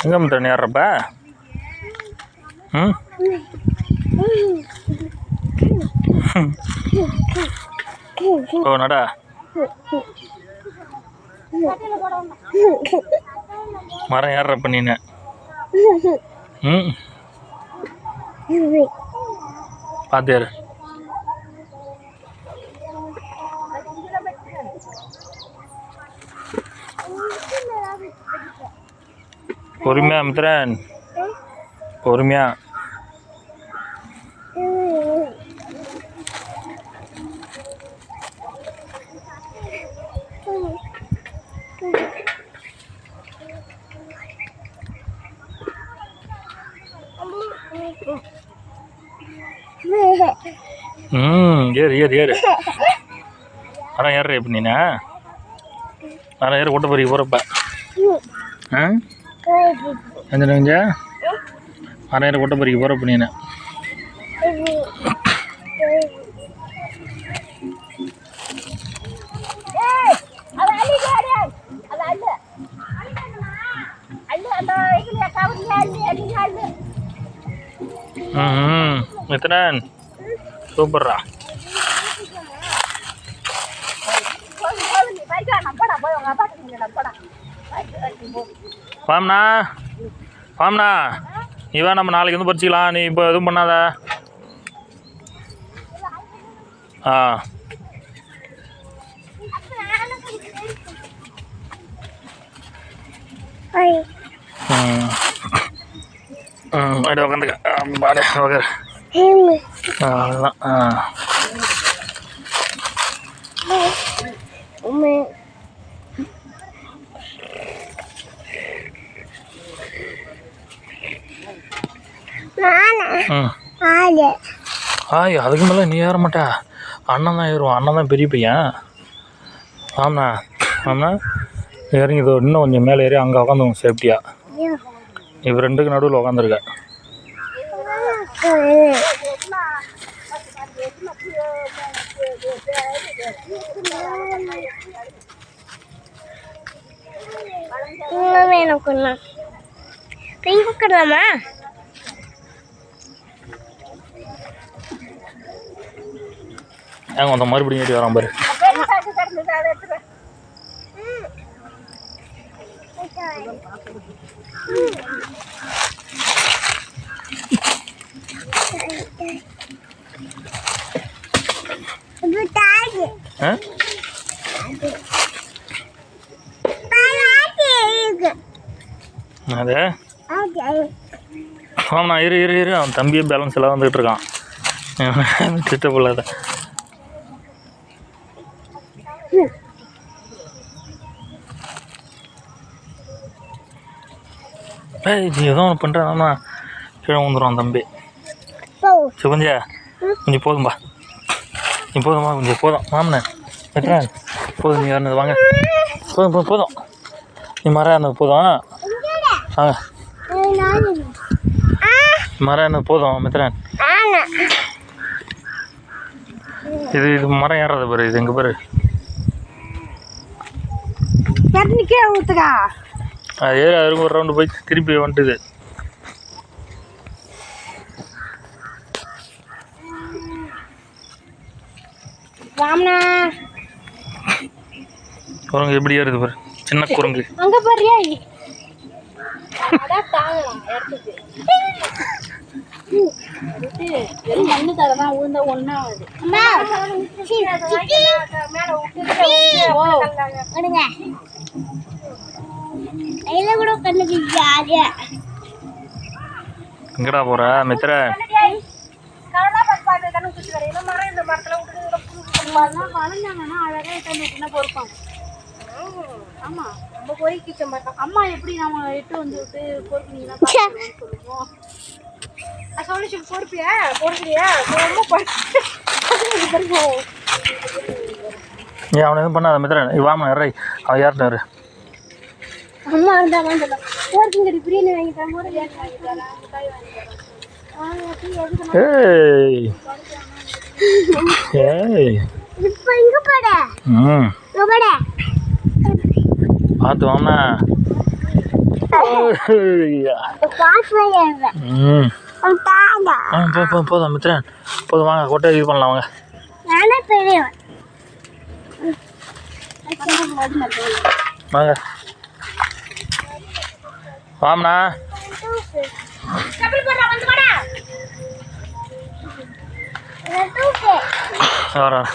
எங்கே மித்திரன் ஏறுறப்ப? ம் ஓ நடா. மரம் ஏறுறப்ப நீனு ம் பார்த்து ஏறு. பொறுமையா மித்திரன், பொறுமையா. ஏறு ஏறு ஏறு. மரம் ஏறுற எப்படி நீனா? மரம் ஏறு கொட்ட போறீங்க போகிறப்ப. ஆ எந்த கொஞ்சா மரம் ஏற கொட்ட போறீங்க போகிறப்ப நீனா? மித்திரன் சூப்பர்ரா. வாம்ண்ணா வாம்ண்ணா, நீ வா, நம்ம நாளைக்கு வந்து பறிச்சிக்கலாம். நீ இப்போ எதுவும் பண்ணாத. ஆ அப்படியே உட்காந்துக்க. பாடு உட்காரு. அவ்வளோதான். அதுக்கு மேலே நீ ஏற மாட்டா, அண்ணன் தான் ஏறுவான். அண்ணன் தான் பெரிய பையன். ஆமாண்ணா ஆமாண்ணா, இறங்கி இன்னும் கொஞ்சம் மேலே ஏறி அங்கே உட்காந்துவோம் சேஃப்டியாக. இப்போ ரெண்டுக்கு நடுவில் உட்காந்துருக்க. ஏங்க அந்த மறுபடியும் ஏறி வரான் பாரு. அது ஆமாண்ணா, இரு இரு இரு. அவன் தம்பியே பேலன்ஸ் எல்லாம் வந்துகிட்டு இருக்கான். திட்ட போலாத. ஏதோ ஒன்று பண்ணுறான், கீழே வந்துடுவான் தம்பி. சரி கொஞ்சம் போதும்பா, நீ போதும்பா, கொஞ்சம் போதும். மாமனே எத்தனை போதும், நீ ஏறினது வாங்க. போதும் போதும், நீ மரம் ஏறினது போதும். வாங்க, மரம் ஏறினது போதும் மித்திரன். இது மரம் ஏறாத பாரு, இது எங்கே பாரு. அது ஏறி அதுக்கு ஒரு ரவுண்டு போய் திருப்பி வந்துட்டுது. குரங்கு எப்படி ஏறுது பாரு, சின்ன குரங்கு. எங்கடா போற மித்திர? அம்மா எப்படி நம்ம எட்டு வந்து பொறுப்பீங்கன்னா பொறுப்பியா பொறுப்பியா ஏன் அவனை எதுவும் பண்ணாத மித்திரன். வாமா இறை, அவன் யார்ட்டாரு? அம்மா இருந்தா போர்க்கிங்கடி பிரியாணி வாங்கி தரேன். ஏய் ஏய், இப்போ இங்க போட. பார்த்து வாண்ணா. ம் போதும் மித்ரன் போதும் வாங்க கொட்டை இது பண்ணலாம் வாங்க நானே பெரியவன் வாங்க வாம்ண்ணா வரேன்